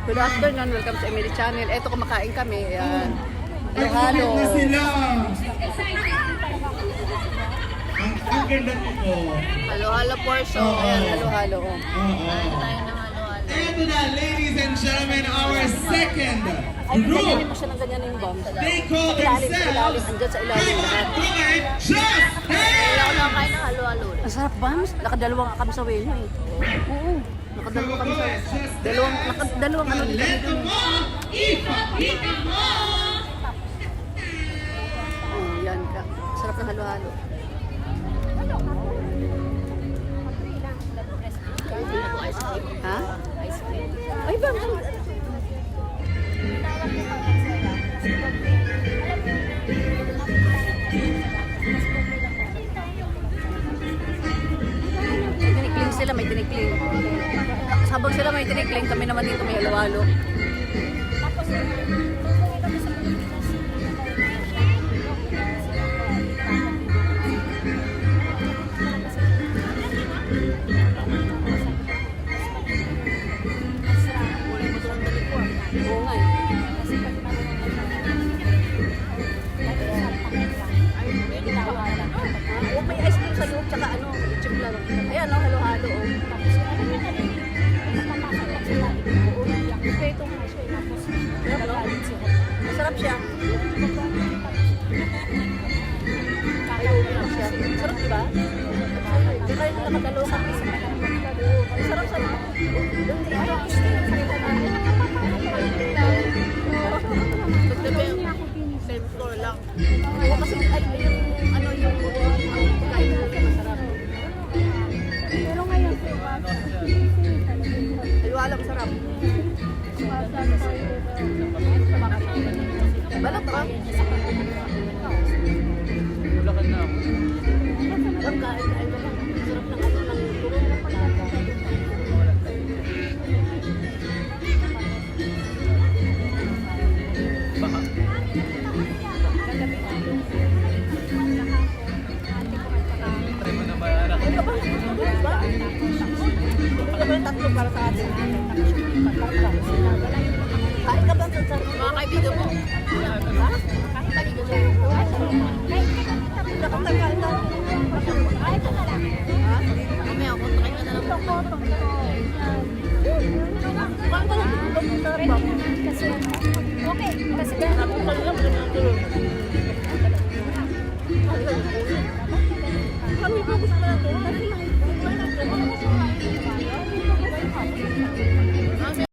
Good afternoon, welcome sa Emily Channel. Eto, kumakain kami. Ayan. Halo-halo. Na sila. Ang ganda po po. Halo-halo portion. Oo. Ayan, halo-halo. Oo. Tayo ng halo-halo. Ito na, ladies and gentlemen, our second Ay, ganyanin group. mo siya ng ganyan yung bomb. They call Sa ilalim, themselves andyan sa ilalim lahat. Black Just Kaya ako nakakain ng halo-halo. Ang sarap ba? Nakadalawang kami sa Weno eh. Oo. Nakadalawang kami sa nakadalawang ano din kami Let dun. them all ipakita mo! Oh, yan ka. Sarap ng halo-halo. Ha? Ay, ba? May tinikling sila, may tinikling. Sabang sila may tinikling, kami naman dito may halo-halo. Oo nga eh. Oh, may ice cream sa loob, tsaka ano, chip lang. Ayan, no, halo-halo. Oh. Masarap siya. Ayun siya. Sarap, di ba? Di kayo nakadalo sa akin. Sarap, sarap. Same floor lang. Oo, kasi ay, yung ano yung kain ko masarap. Pero ngayon, Ay, wala masarap. Balot ka. Bulacan na ako. Ang kain na lang. Sarap ng ano ng turong ng palaga. Baka. Try mo na mayarak. Ay, ka ba? Ba? Ito ba yung tatlo para sa atin? Kain ka ba sa mga kaibigan mo? Ha? Kahit kaibigan mo? Wala kang kain na. Ha? Mamaya, kontakin ka na lang. okay, kasi